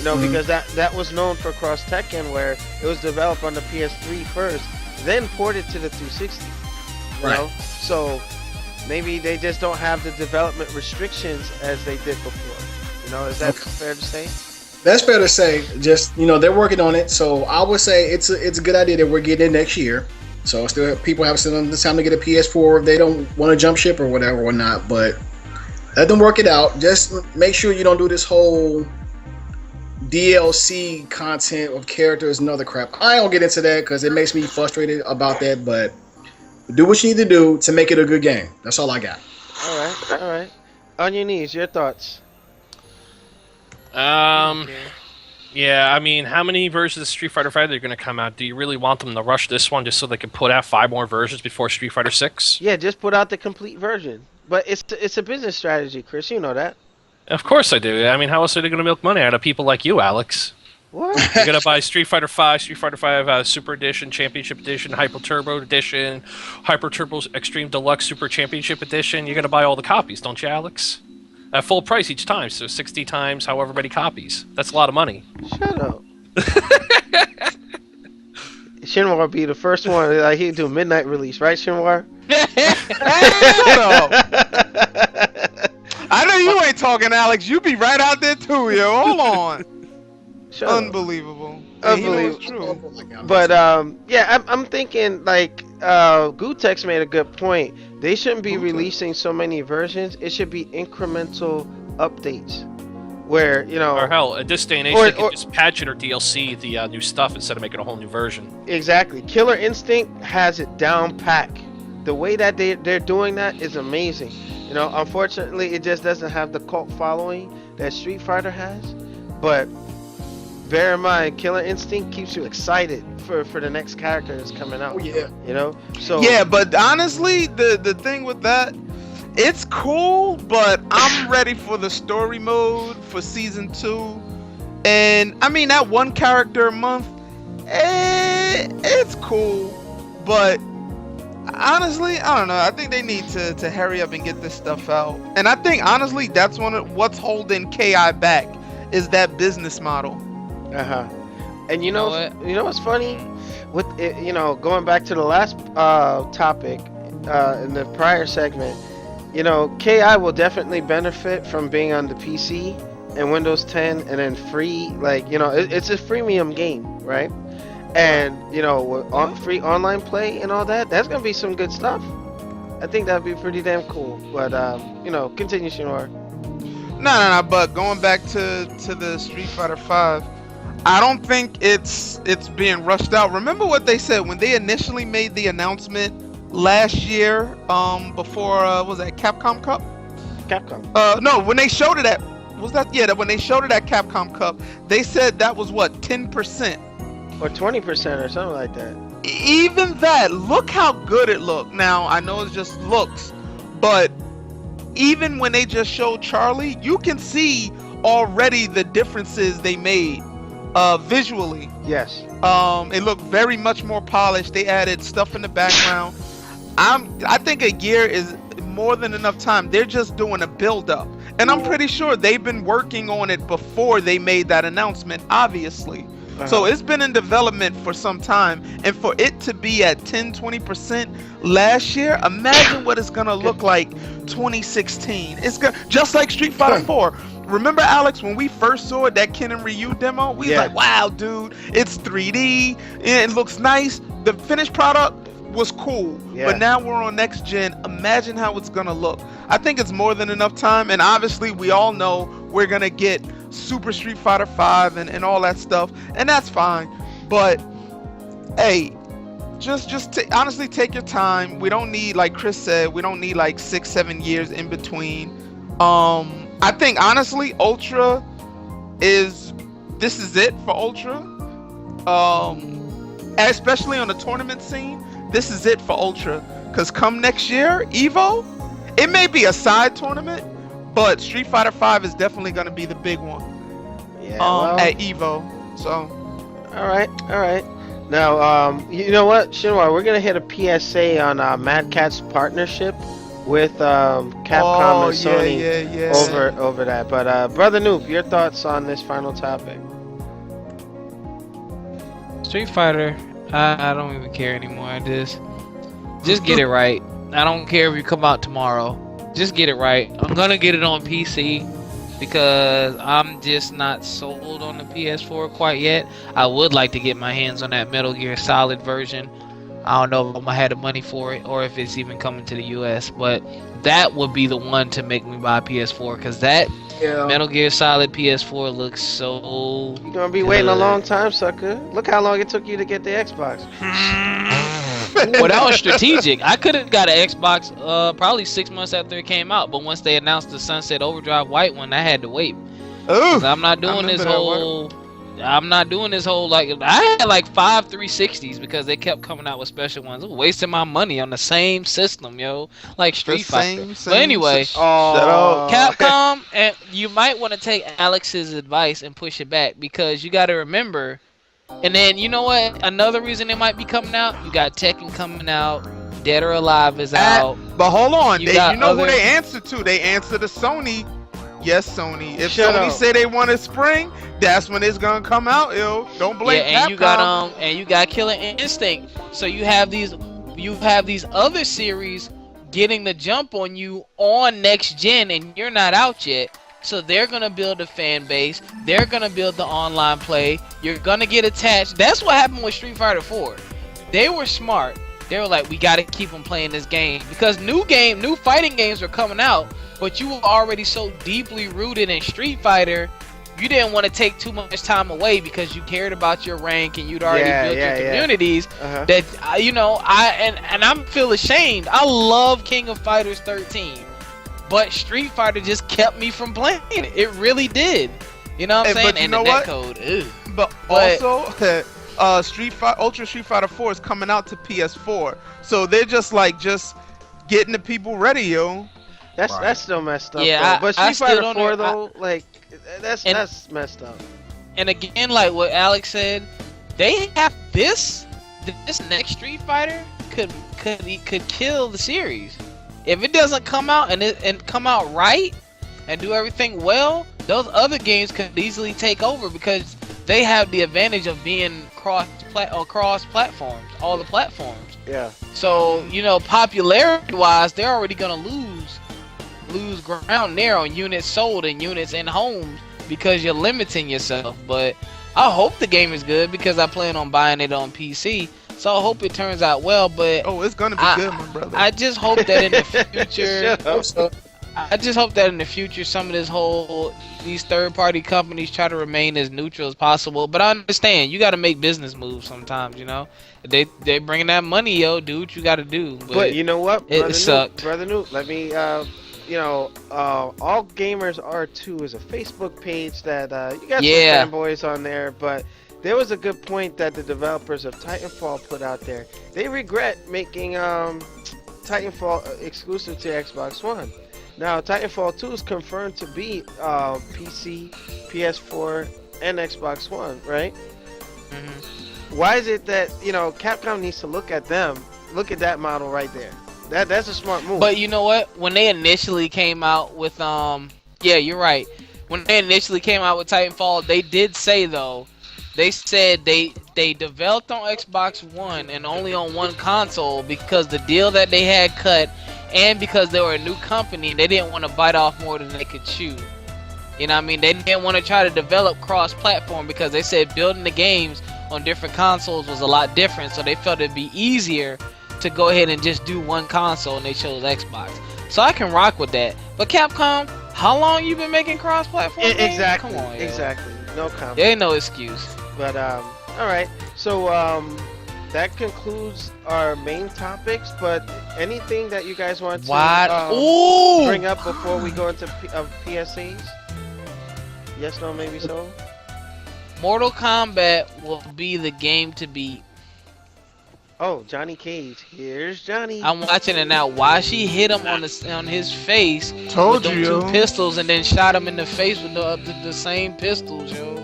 Because that was known for Cross Tekken, where it was developed on the PS3 first, then ported to the 360. You know? So maybe they just don't have the development restrictions as they did before. Is that fair to say? That's fair to say. Just they're working on it, so I would say it's a good idea that we're getting it next year. So still, people have some time to get a PS4 if they don't want to jump ship or whatever or not. But let them work it out. Just make sure you don't do this whole DLC content of characters and other crap. I don't get into that because it makes me frustrated about that. But Do what you need to do to make it a good game. That's all I got. All right. On your knees, your thoughts. Yeah, I mean, how many versions of Street Fighter V are going to come out? Do you really want them to rush this one just so they can put out 5 more versions before Street Fighter 6? Yeah, just put out the complete version. But it's a business strategy, Chris. You know that. Of course I do. I mean, how else are they going to milk money out of people like you, Alex? What? You're going to buy Street Fighter V, Street Fighter V Super Edition, Championship Edition, Hyper Turbo Edition, Hyper Turbo Extreme Deluxe Super Championship Edition. You're going to buy all the copies, don't you, Alex? At full price each time, so 60 times however many copies. That's a lot of money. Shut up. Shinwar be the first one. Like, he'd do a midnight release, right, Shinwar? Shut up. I know you ain't talking, Alex. You be right out there too, yo. Hold on. Unbelievable. Unbelievable. But yeah, I'm thinking like Gutex made a good point. They shouldn't be releasing so many versions. It should be incremental updates, where or hell, at this day and age, they can just patch it or DLC the new stuff instead of making a whole new version. Exactly. Killer Instinct has it down pat. The way that they're doing that is amazing. Unfortunately, it just doesn't have the cult following that Street Fighter has. But bear in mind, Killer Instinct keeps you excited for the next character that's coming out. Oh, yeah. So yeah, but honestly, the thing with that, it's cool, but I'm ready for the story mode for season 2. And I mean, that one character a month, it's cool, but honestly, I don't know. I think they need to hurry up and get this stuff out. And I think honestly, that's what's holding KI back is that business model. And you know what's funny? With it, going back to the last topic in the prior segment, KI will definitely benefit from being on the PC and Windows 10 and then free. It's a freemium game, right? And with free online play and all that, that's gonna be some good stuff. I think that'd be pretty damn cool. But continue, Shinwar. No. But going back to the Street Fighter 5. I don't think it's being rushed out. Remember what they said when they initially made the announcement last year, before was that Capcom Cup? Capcom. No, when they showed it at when they showed it at Capcom Cup, they said that was what 10% or 20% or something like that. Even that, look how good it looked. Now I know it's just looks, but even when they just showed Charlie, you can see already the differences they made. Visually, yes. It looked very much more polished. They added stuff in the background. I think a year is more than enough time. They're just doing a build-up, and I'm pretty sure they've been working on it before they made that announcement. Obviously, so it's been in development for some time, and for it to be at 10-20% last year, imagine what it's gonna look like 2016. It's just like Street Fighter 4. Remember, Alex, when we first saw that Ken and Ryu demo, we was like, wow, dude, it's 3D, it looks nice. The finished product was cool, but now we're on next gen. Imagine how it's gonna look. I think it's more than enough time, and obviously we all know we're gonna get Super Street Fighter 5 and all that stuff, and that's fine. But hey, honestly take your time. We don't need, like Chris said, we don't need like 6-7 years in between. I think honestly, Ultra this is it for Ultra. Especially on the tournament scene, this is it for Ultra. Cause come next year, Evo, it may be a side tournament, but Street Fighter 5 is definitely gonna be the big one. At Evo. So. All right. Now, you know what, Shinwar, we're gonna hit a PSA on Mad Catz partnership with Capcom and Sony over that. But Brother Noob, your thoughts on this final topic? Street Fighter, I don't even care anymore. Just get it right. I don't care if you come out tomorrow. Just get it right. I'm gonna get it on PC because I'm just not sold on the PS4 quite yet. I would like to get my hands on that Metal Gear Solid version. I don't know if I'm gonna have the money for it or if it's even coming to the US, but that would be the one to make me buy PS4 because that Metal Gear Solid PS4 looks so. You're gonna be waiting a long time, sucker. Look how long it took you to get the Xbox. Well, that was strategic. I could have got an Xbox probably 6 months after it came out, but once they announced the Sunset Overdrive white one, I had to wait. Ooh, I'm not doing this whole. I'm not doing this whole like. I had like 5 360s because they kept coming out with special ones. I was wasting my money on the same system, yo. Like Street Fighter. But anyway, Capcom, and you might want to take Alex's advice and push it back because you got to remember. And then you know what? Another reason it might be coming out. You got Tekken coming out. Dead or Alive is out. But hold on, you know who they answer to? They answer to Sony. Yes, Sony. If Shut Sony up. say they want a spring, that's when it's gonna come out. Yo, don't blame Capcom. And you got Killer Instinct. So you have these other series getting the jump on you on next gen, and you're not out yet. So they're gonna build a fan base. They're gonna build the online play. You're gonna get attached. That's what happened with Street Fighter 4. They were smart. They were like, we gotta keep them playing this game because new fighting games were coming out, but you were already so deeply rooted in Street Fighter. You didn't want to take too much time away because you cared about your rank and you'd already built your communities. That I feel ashamed. I love King of Fighters 13. But Street Fighter just kept me from playing it. It really did. You know what I'm saying? But you know what? But also, Ultra Street Fighter 4 is coming out to PS4. So they're just getting the people ready, yo. That's still messed up. Yeah, but Street Fighter 4 though, that's messed up. And again, like what Alex said, they have this next Street Fighter could kill the series. If it doesn't come out and come out right and do everything well, those other games could easily take over because they have the advantage of being cross platforms, all the platforms. Yeah. So popularity wise, they're already gonna lose ground there on units sold and units in homes because you're limiting yourself. But I hope the game is good because I plan on buying it on PC. So I hope it turns out well, but it's gonna be good, my brother. I just hope that in the future, some of these third-party companies try to remain as neutral as possible. But I understand you got to make business moves sometimes. They bringing that money, yo. Do what you got to do. But you know what? It sucked. Brother Newt, let me. All Gamers R2 is a Facebook page that you got some fanboys on there, but. There was a good point that the developers of Titanfall put out there. They regret making Titanfall exclusive to Xbox One. Now, Titanfall 2 is confirmed to be PC, PS4, and Xbox One, right? Mm-hmm. Why is it that Capcom needs to look at that model right there? That's a smart move. But you know what? When they initially came out with you're right. When they initially came out with Titanfall, they did say though. They said they developed on Xbox One and only on one console because the deal that they had cut and because they were a new company, they didn't want to bite off more than they could chew. You know what I mean? They didn't want to try to develop cross-platform because they said building the games on different consoles was a lot different, so they felt it'd be easier to go ahead and just do one console, and they chose Xbox. So I can rock with that. But Capcom, how long you been making cross-platform games? Exactly. Come on, exactly. No comment. There ain't no excuse. But all right. So that concludes our main topics. But anything that you guys want to bring up before we go into PSAs? Yes, no, maybe so. Mortal Kombat will be the game to beat. Oh, Johnny Cage. Here's Johnny. I'm watching it now. Why she hit him on his face Told with you, them two pistols and then shot him in the face with the same pistols, yo.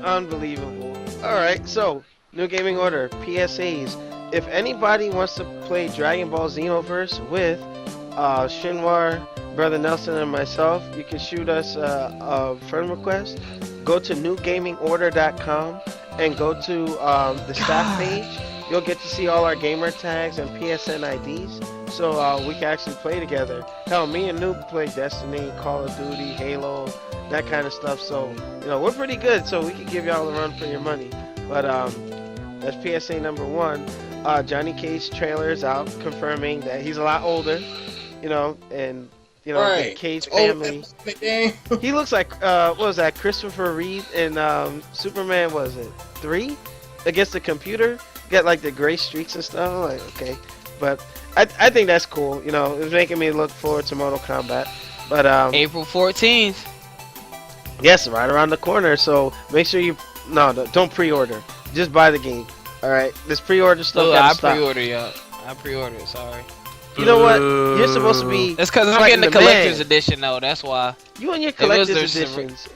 Unbelievable. Alright, so, New Gaming Order, PSAs. If anybody wants to play Dragon Ball Xenoverse with Shinwar, Brother Nelson, and myself, you can shoot us a friend request. Go to newgamingorder.com and go to the staff page. You'll get to see all our gamer tags and PSN IDs, so we can actually play together. Hell, me and Noob play Destiny, Call of Duty, Halo, that kind of stuff. So, we're pretty good, so we can give y'all a run for your money. But that's PSA number 1. Johnny Cage trailer is out, confirming that he's a lot older, and the Cage family. He looks like what was that? Christopher Reeve in Superman? Was it 3 against the computer? get like the gray streaks and stuff. I'm like, okay, but I think that's cool. You know, it's making me look forward to Mortal Kombat. But April 14th. Yes, right around the corner. So make sure you don't pre-order. Just buy the game. All right, this pre-order stuff. Oh, I pre-order, yeah. I pre-order. Sorry. You know what? You're supposed to be. That's because I'm getting the collector's edition, though. That's why. You and your collector's editions.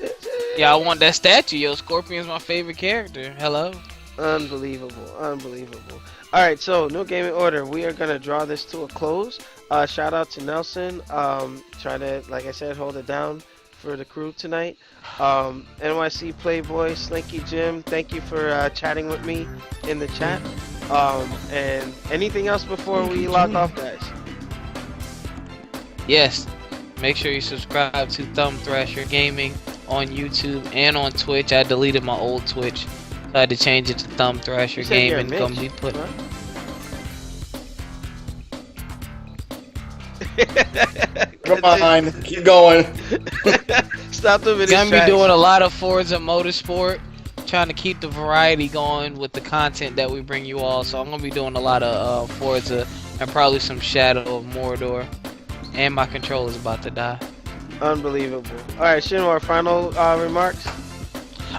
Yeah, I want that statue. Yo, Scorpion's my favorite character. Hello. Unbelievable. Alright, so New Gaming Order. We are going to draw this to a close. Shout out to Nelson. Trying to, like I said, hold it down for the crew tonight. NYC Playboy, Slinky Jim, thank you for chatting with me in the chat. And anything else before we log off, guys? Yes. Make sure you subscribe to Thumb Thrasher Gaming on YouTube and on Twitch. I deleted my old Twitch. I had to change it to Thumb Thrasher Gaming. Gonna be put. Huh? Come on, keep going. Stop the video. Gonna be doing a lot of Forza Motorsport, trying to keep the variety going with the content that we bring you all. So I'm gonna be doing a lot of Forza and probably some Shadow of Mordor. And my controller's about to die. Unbelievable. Alright, Shinwar, final remarks?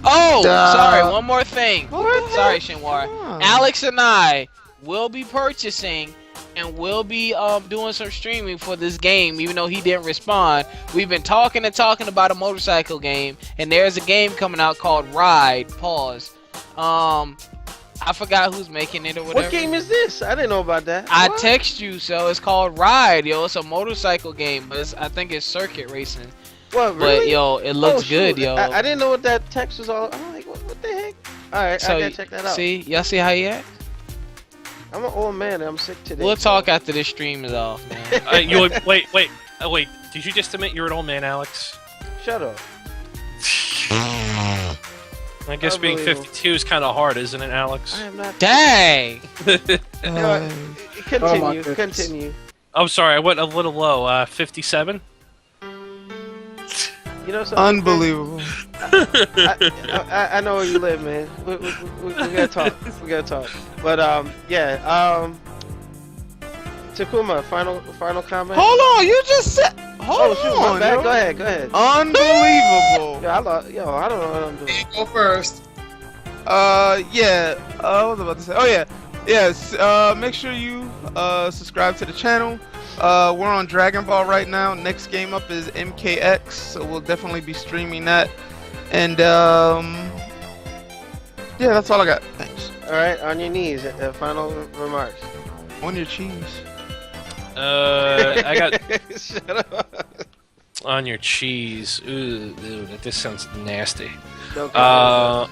Oh, sorry, one more thing. Sorry, Shinwar. Alex and I will be purchasing and we'll be doing some streaming for this game, even though he didn't respond. We've been talking about a motorcycle game, and there's a game coming out called Ride. Pause. I forgot who's making it or whatever. What game is this? I didn't know about that. I text you, so it's called Ride, yo. It's a motorcycle game, but I think it's circuit racing. What, really? But yo, it looks good, yo. I didn't know what that text was all. I'm like, what the heck? All right, so, I gotta check that out. See, y'all see how he act? I'm an old man. I'm sick today. We'll talk after this stream is off, man. Wait. Did you just admit you're an old man, Alex? Shut up. I guess being 52 is kind of hard, isn't it, Alex? I am not. Dang. Continue. I'm sorry, I went a little low. 57. You know something? Unbelievable. I know where you live, man. We gotta talk. But yeah. Takuma, final comment. Hold on, you just said. Hold on. Go ahead. Unbelievable. I don't know what I'm doing. Go first. Yeah. What was I about to say? Oh yeah. Yes. Make sure you subscribe to the channel. We're on Dragon Ball right now. Next game up is MKX, so we'll definitely be streaming that. And yeah, that's all I got. Thanks. All right, on your knees. Final remarks. On your cheese. I got Shut up. on your cheese. Ooh, this sounds nasty. Okay.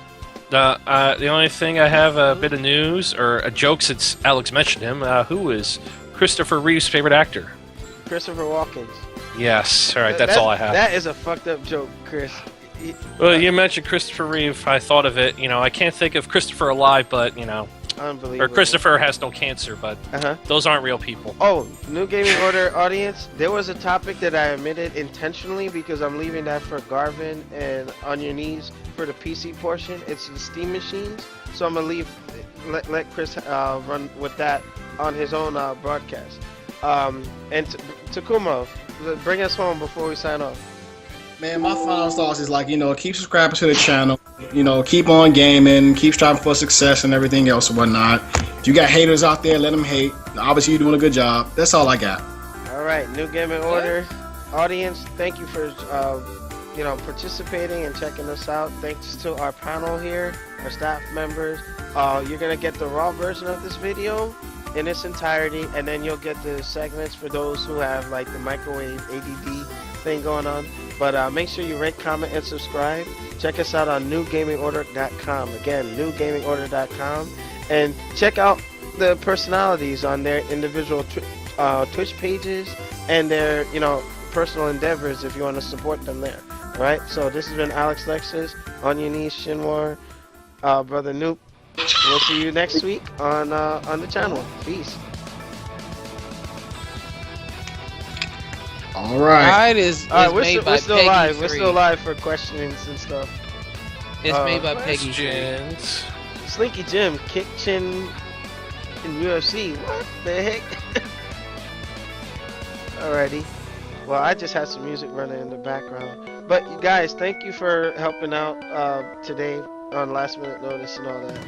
The only thing I have a bit of news or a joke since Alex mentioned him. Who is Christopher Reeve's favorite actor? Christopher Walken. Yes. All right, that's all I have. That is a fucked up joke, Chris. Well, you mentioned Christopher Reeve. I thought of it. You know, I can't think of Christopher alive, but you know. Unbelievable. Or Christopher has no cancer, but those aren't real people. Oh, New Gaming Order audience, there was a topic that I omitted intentionally because I'm leaving that for Garvin and On Your Knees for the PC portion. It's the Steam machines, so I'm gonna let Chris run with that on his own broadcast. And Takuma, bring us home before we sign off. Man, my final thoughts is like, keep subscribing to the channel, keep on gaming, keep striving for success and everything else and whatnot. If you got haters out there, let them hate. Obviously, you're doing a good job. That's all I got. All right, New Gaming Order audience, thank you for participating and checking us out. Thanks to our panel here, our staff members. You're gonna get the raw version of this video in its entirety, and then you'll get the segments for those who have like the microwave ADD thing going on. But make sure you rate, comment, and subscribe. Check us out on newgamingorder.com. Again, newgamingorder.com. And check out the personalities on their individual Twitch pages and their, personal endeavors if you want to support them there. All right? So this has been Alex Lexus, On Your Knees, Shinwar, Brother Noop. We'll see you next week on the channel. Peace. All right. We're still live. We're still live for questionings and stuff. It's made by Peggy. Questions. Slinky Jim, Kitchen in UFC. What the heck? Alrighty. Well, I just had some music running in the background. But you guys, thank you for helping out today on last minute notice and all that.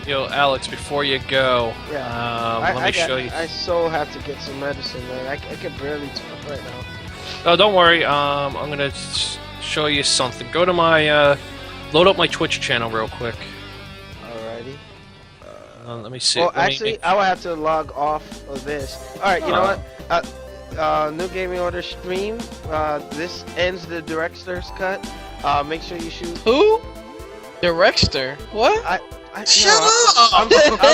Yo, Alex, before you go, let me show you. I so have to get some medicine, man. I can barely talk right now. Oh, don't worry. I'm gonna show you something. Go to my load up my Twitch channel real quick. Alrighty. Let me see. Well, actually, I will have to log off of this. All right, you know what? New Gaming Order stream. This ends the director's cut. Make sure you shoot. Who? Director? What? Shut up! I'm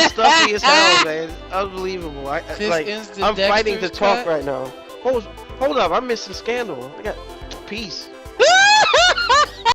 stuffy as hell, man. Unbelievable. I'm fighting to talk right now. Hold up, I'm missing Scandal. I got peace.